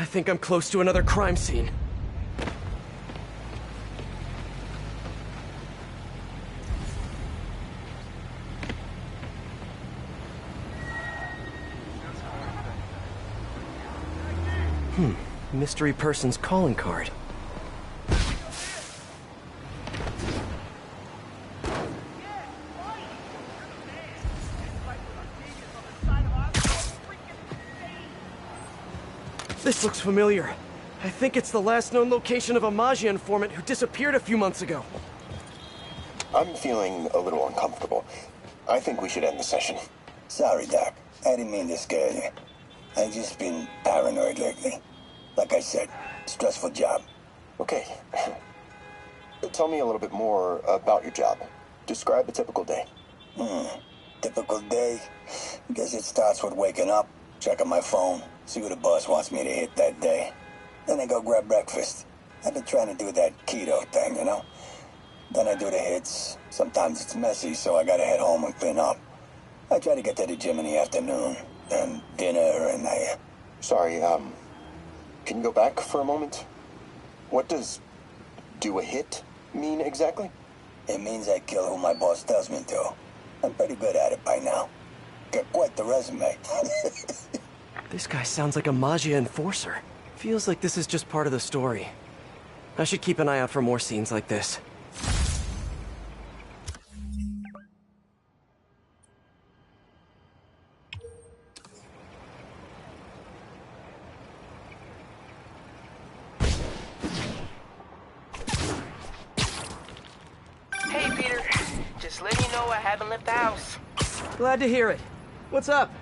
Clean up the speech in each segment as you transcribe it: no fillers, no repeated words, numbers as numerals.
I think I'm close to another crime scene. Mystery person's calling card. This looks familiar. I think it's the last known location of a Magi informant who disappeared a few months ago. I'm feeling a little uncomfortable. I think we should end the session. Sorry, Doc. I didn't mean to scare you. I've just been paranoid lately. Like I said, stressful job. Okay. Tell me a little bit more about your job. Describe a typical day. Typical day? Guess it starts with waking up, checking my phone, see what the boss wants me to hit that day. Then I go grab breakfast. I've been trying to do that keto thing, you know? Then I do the hits. Sometimes it's messy, so I gotta head home and clean up. I try to get to the gym in the afternoon, then dinner, and Sorry, can you go back for a moment? What does do a hit mean exactly? It means I kill who my boss tells me to. I'm pretty good at it by now. Got quite the resume. This guy sounds like a Magi enforcer. Feels like this is just part of the story. I should keep an eye out for more scenes like this. Hey, Peter. Just letting you know I haven't left the house. Glad to hear it. What's up?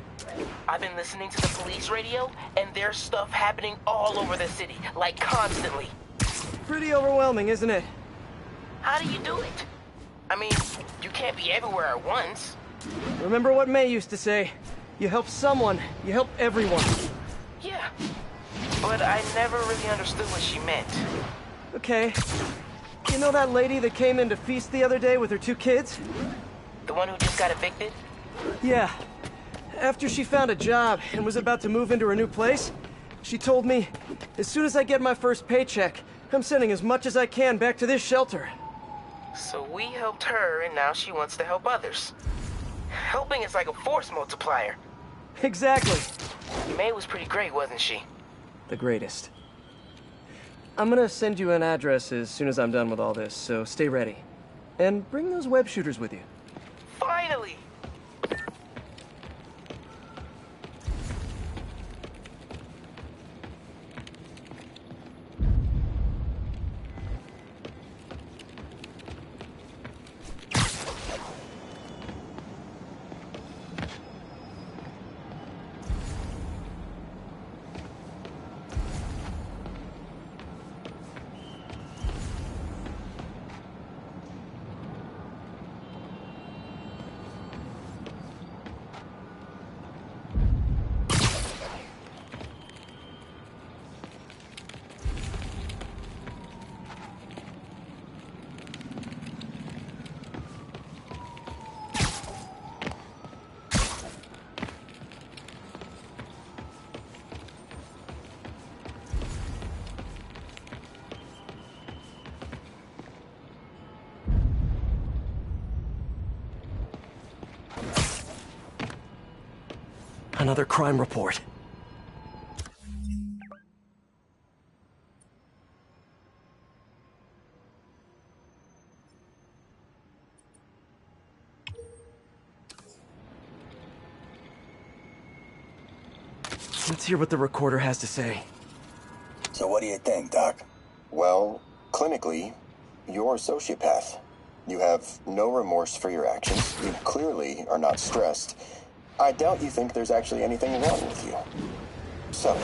I've been listening to the police radio, and there's stuff happening all over the city, like constantly. Pretty overwhelming, isn't it? How do you do it? I mean, you can't be everywhere at once. Remember what May used to say? You help someone, you help everyone. Yeah, but I never really understood what she meant. Okay. You know that lady that came in to feast the other day with her 2 kids? The one who just got evicted? Yeah. After she found a job and was about to move into her new place, she told me, as soon as I get my first paycheck, I'm sending as much as I can back to this shelter. So we helped her, and now she wants to help others. Helping is like a force multiplier. Exactly. May was pretty great, wasn't she? The greatest. I'm gonna send you an address as soon as I'm done with all this, so stay ready. And bring those web shooters with you. Finally! Another crime report. Let's hear what the recorder has to say. So what do you think, Doc? Well, clinically, you're a sociopath. You have no remorse for your actions. You clearly are not stressed. I doubt you think there's actually anything wrong with you. So,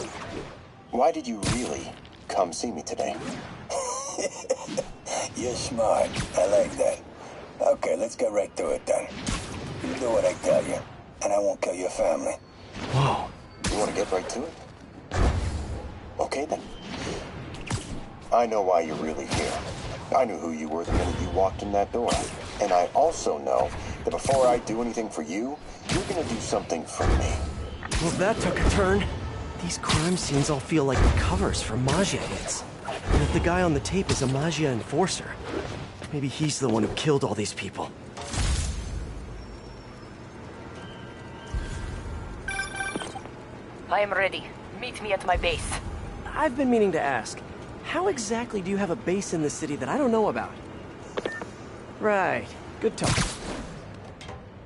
why did you really come see me today? You're smart. I like that. Okay, let's get right to it then. You do what I tell you, and I won't kill your family. Whoa. You want to get right to it? Okay then. I know why you're really here. I knew who you were the minute you walked in that door. And I also know that before I do anything for you, you're gonna do something for me. Well, that took a turn. These crime scenes all feel like covers for Magia hits. And if the guy on the tape is a Magia enforcer, maybe he's the one who killed all these people. I am ready. Meet me at my base. I've been meaning to ask, how exactly do you have a base in the city that I don't know about? Right. Good talk.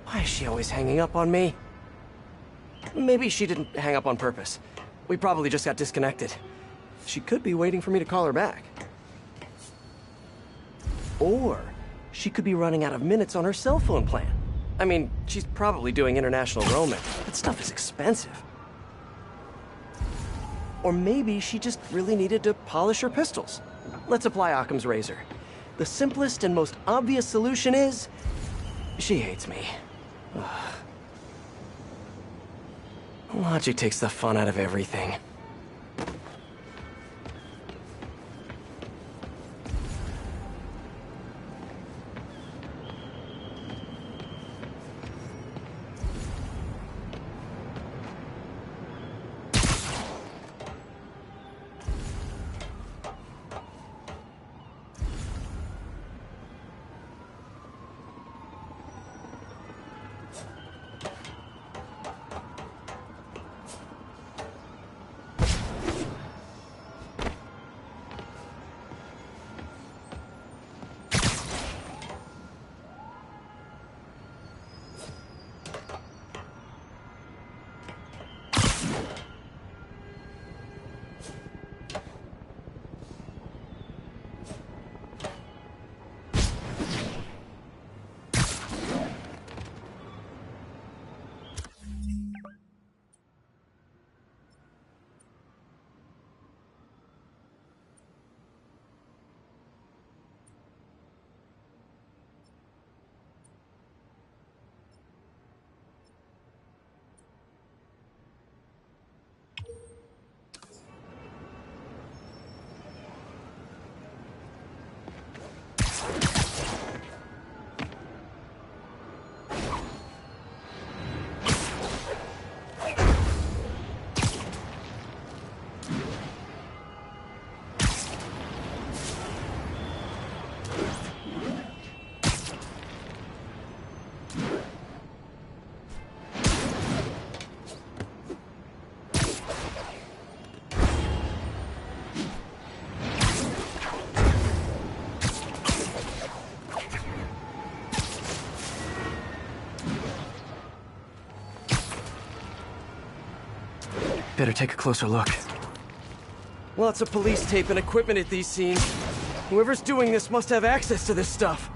Why is she always hanging up on me? Maybe she didn't hang up on purpose. We probably just got disconnected. She could be waiting for me to call her back. Or she could be running out of minutes on her cell phone plan. I mean, she's probably doing international roaming. That stuff is expensive. Or maybe she just really needed to polish her pistols. Let's apply Occam's razor. The simplest and most obvious solution is... she hates me. Ugh. Logic takes the fun out of everything. Better take a closer look. Lots of police tape and equipment at these scenes. Whoever's doing this must have access to this stuff.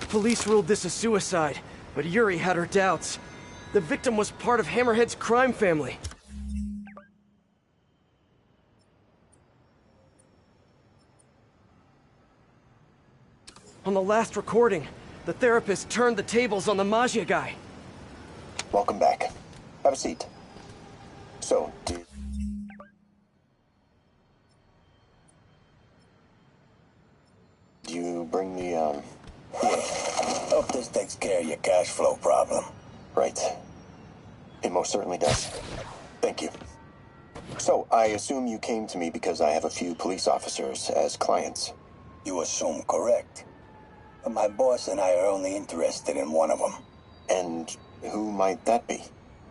Police ruled this a suicide, but Yuri had her doubts. The victim was part of Hammerhead's crime family. On the last recording, the therapist turned the tables on the Magia guy. Welcome back. Have a seat. So, do you bring the, Yeah. Hope this takes care of your cash flow problem. Right. It most certainly does. Thank you. So, I assume you came to me because I have a few police officers as clients. You assume correct. But my boss and I are only interested in one of them. And who might that be?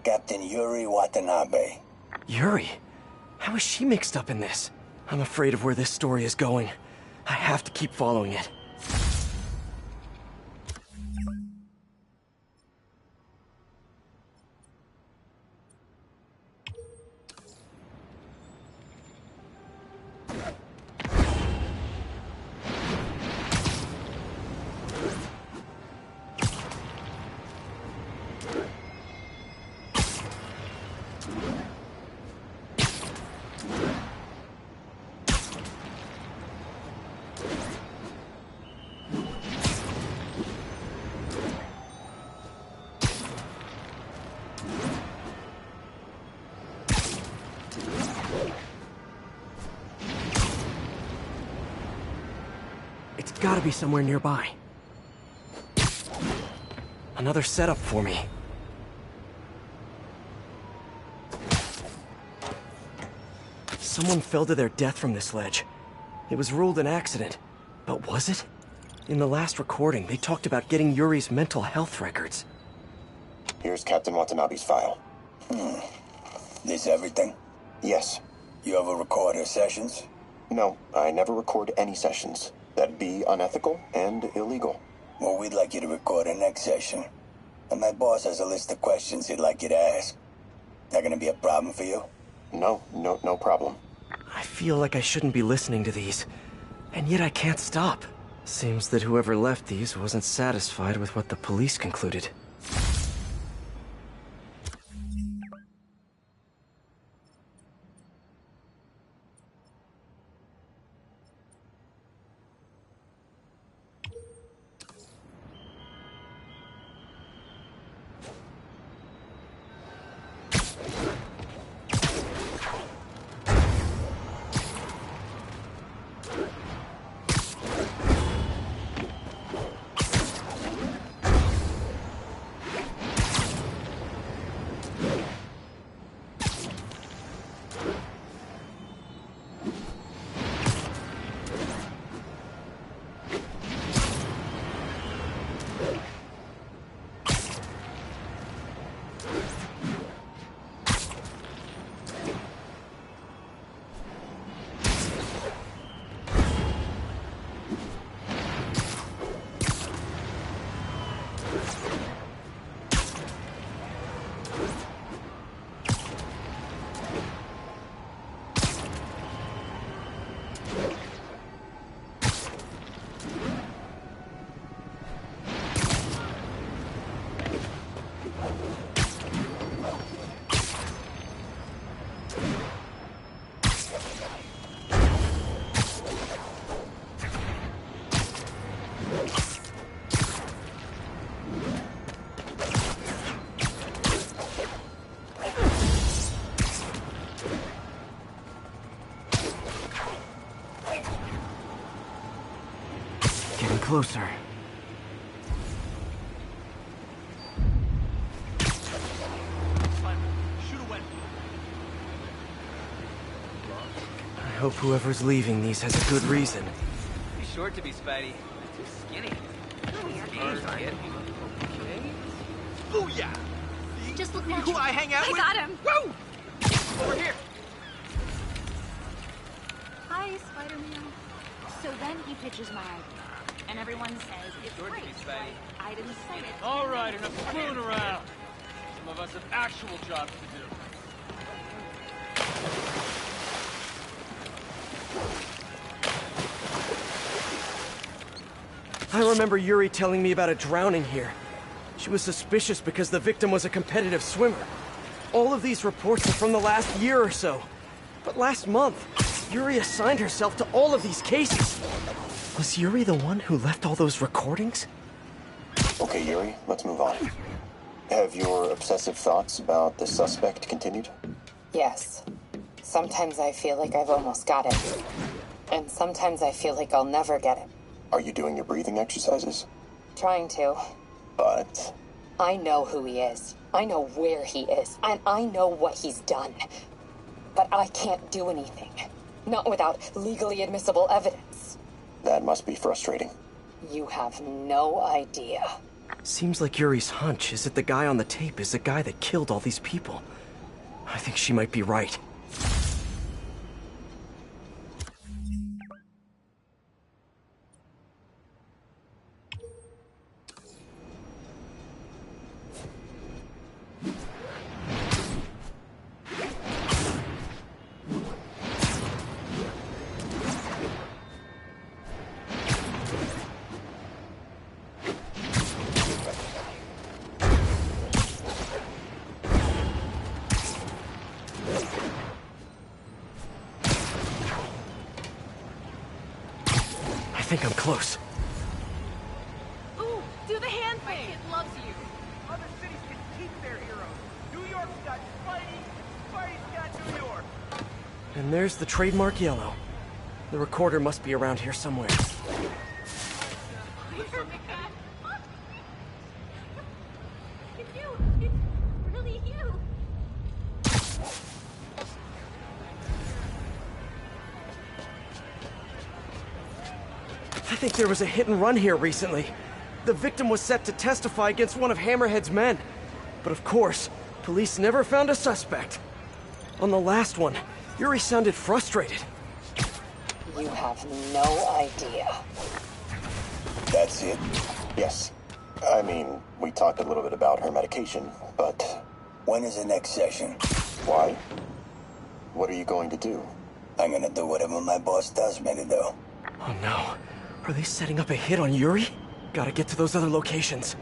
Captain Yuri Watanabe. Yuri? How is she mixed up in this? I'm afraid of where this story is going. I have to keep following it. It's gotta be somewhere nearby. Another setup for me. Someone fell to their death from this ledge. It was ruled an accident. But was it? In the last recording, they talked about getting Yuri's mental health records. Here's Captain Watanabe's file. This everything? Yes. You ever record her sessions? No, I never record any sessions. That'd be unethical and illegal. Well, we'd like you to record our next session. And my boss has a list of questions he'd like you to ask. That gonna be a problem for you? No problem. I feel like I shouldn't be listening to these, and yet I can't stop. Seems that whoever left these wasn't satisfied with what the police concluded. Getting closer. I hope whoever's leaving these has a good reason. Be short to be Spidey. Too skinny. Oh yeah! Just look Who natural. I hang out I with? got him. Woo! Over here. Hi, Spider-Man. So then he pitches my idea, and everyone says it's Short to great. be Spidey. I didn't cite it. All right, enough fooling around. Some of us have actual jobs to do. I remember Yuri telling me about a drowning here. She was suspicious because the victim was a competitive swimmer. All of these reports are from the last year or so. But last month, Yuri assigned herself to all of these cases. Was Yuri the one who left all those recordings? Okay, Yuri, let's move on. Have your obsessive thoughts about the suspect continued? Yes. Sometimes I feel like I've almost got it. And sometimes I feel like I'll never get it. Are you doing your breathing exercises? Trying to. But... I know who he is. I know where he is. And I know what he's done. But I can't do anything. Not without legally admissible evidence. that must be frustrating. You have no idea. Seems like Yuri's hunch is that the guy on the tape is the guy that killed all these people. I think she might be right. I think I'm close. Ooh, do the hand thing! My kid loves you. Other cities can keep their heroes. New York's got Spidey. Spidey's got New York. And there's the trademark yellow. The recorder must be around here somewhere. It's you! It's really you! I think there was a hit and run here recently. The victim was set to testify against one of Hammerhead's men. But of course, police never found a suspect. On the last one, Yuri sounded frustrated. You have no idea. That's it? Yes. I mean, we talked a little bit about her medication, but... When is the next session? Why? What are you going to do? I'm gonna do whatever my boss tells me to do. Oh no. Are they setting up a hit on Yuri? Gotta get to those other locations.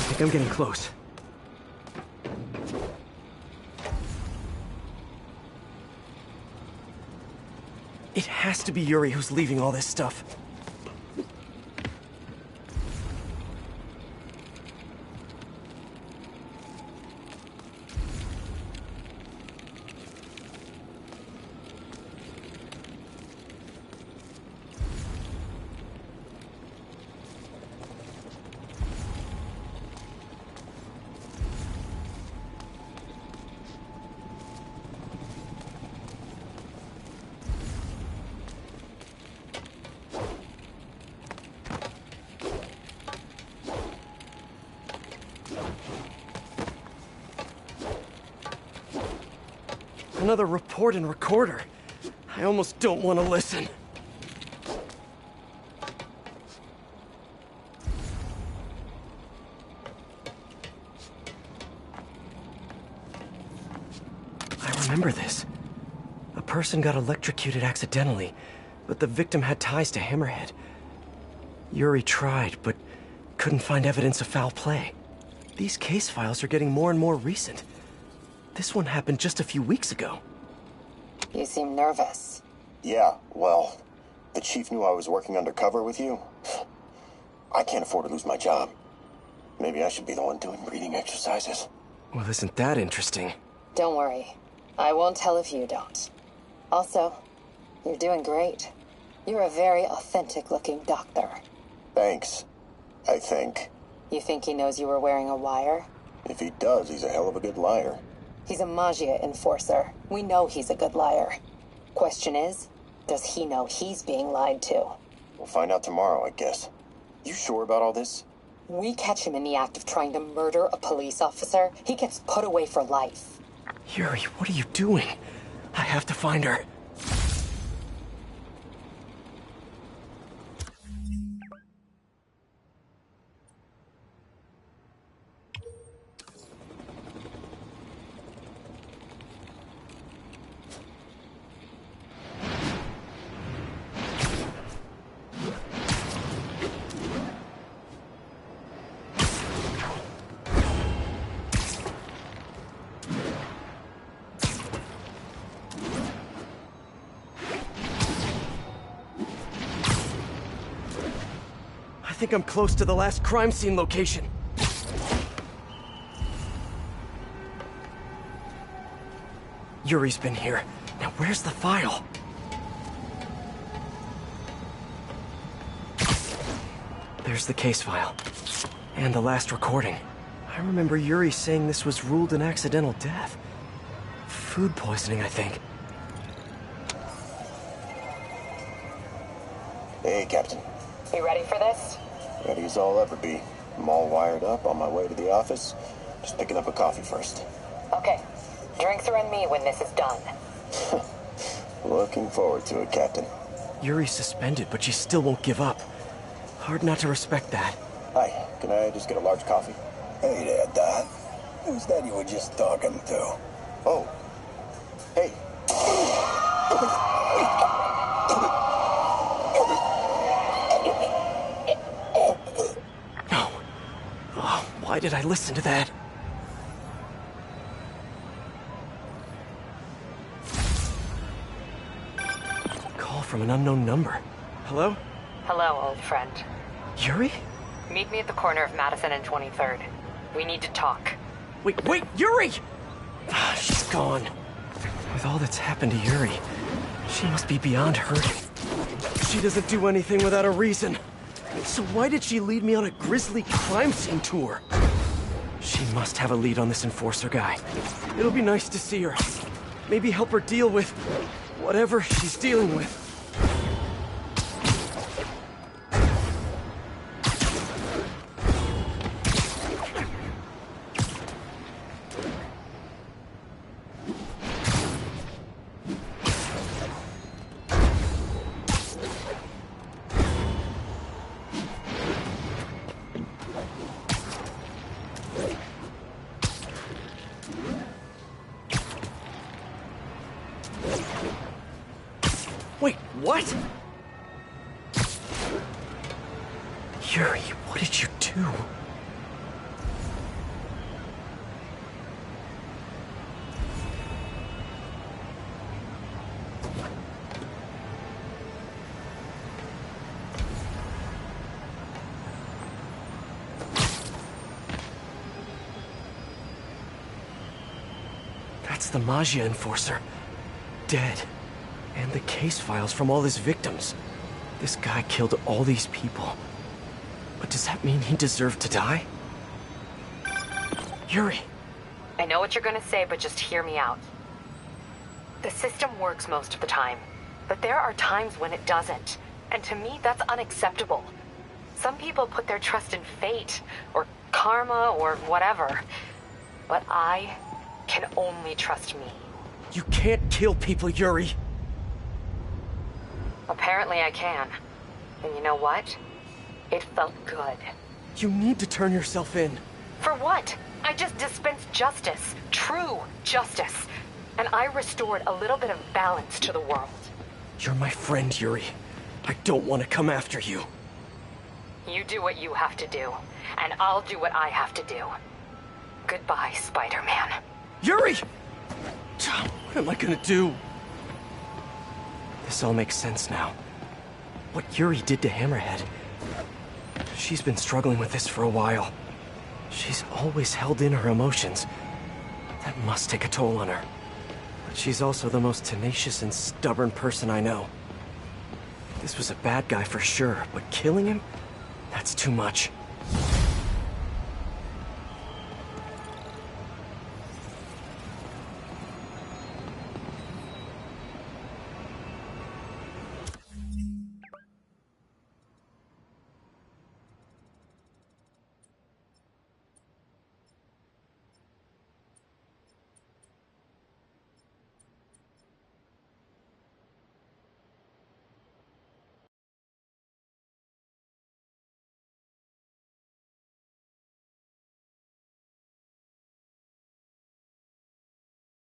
I think I'm getting close. It has to be Yuri who's leaving all this stuff. Another report and recorder. I almost don't want to listen. I remember this. person got electrocuted accidentally, but the victim had ties to Hammerhead. Yuri tried, but couldn't find evidence of foul play. These case files are getting more and more recent. This one happened just a few weeks ago. You seem nervous. Yeah, well, the chief knew I was working undercover with you. I can't afford to lose my job. Maybe I should be the one doing breathing exercises. Well, isn't that interesting? Don't worry. I won't tell if you don't. Also, you're doing great. You're a very authentic-looking doctor. Thanks, I think. You think he knows you were wearing a wire? If he does, he's a hell of a good liar. He's a Magia enforcer. We know he's a good liar. Question is, does he know he's being lied to? We'll find out tomorrow, I guess. You sure about all this? We catch him in the act of trying to murder a police officer, he gets put away for life. Yuri, what are you doing? I have to find her. I think I'm close to the last crime scene location. Yuri's been here. Now where's the file? There's the case file. And the last recording. I remember Yuri saying this was ruled an accidental death. Food poisoning, I think. Hey, Captain. You ready for this? Ready as I'll ever be. I'm all wired up on my way to the office. Just picking up a coffee first. Okay. Drinks are on me when this is done. Looking forward to it, Captain. Yuri's suspended, but she still won't give up. Hard not to respect that. Hi, can I just get a large coffee? Hey there, Dot. Who's that you were just talking to? Oh. Hey. No. Oh, why did I listen to that? Call from an unknown number. Hello? Hello, old friend. Yuri? Meet me at the corner of Madison and 23rd. We need to talk. Wait, Yuri! Ah, she's gone. With all that's happened to Yuri, she must be beyond hurting. She doesn't do anything without a reason. So why did she lead me on a grisly crime scene tour? She must have a lead on this enforcer guy. It'll be nice to see her. Maybe help her deal with whatever she's dealing with. Wait, what? Yuri, what did you do? That's the Magia enforcer. Dead. And the case files from all his victims. This guy killed all these people. But does that mean he deserved to die? Yuri! I know what you're gonna say, but just hear me out. The system works most of the time, but there are times when it doesn't. And to me, that's unacceptable. Some people put their trust in fate, or karma, or whatever. But I can only trust me. You can't kill people, Yuri! Apparently I can. And you know what? It felt good. You need to turn yourself in. For what? I just dispensed justice. True justice. and I restored a little bit of balance to the world. You're my friend, Yuri. I don't want to come after you. You do what you have to do, and I'll do what I have to do. Goodbye, Spider-Man. Yuri! What am I gonna do? This all makes sense now. What Yuri did to Hammerhead. She's been struggling with this for a while. She's always held in her emotions. That must take a toll on her. But she's also the most tenacious and stubborn person I know. This was a bad guy for sure, but killing him? That's too much.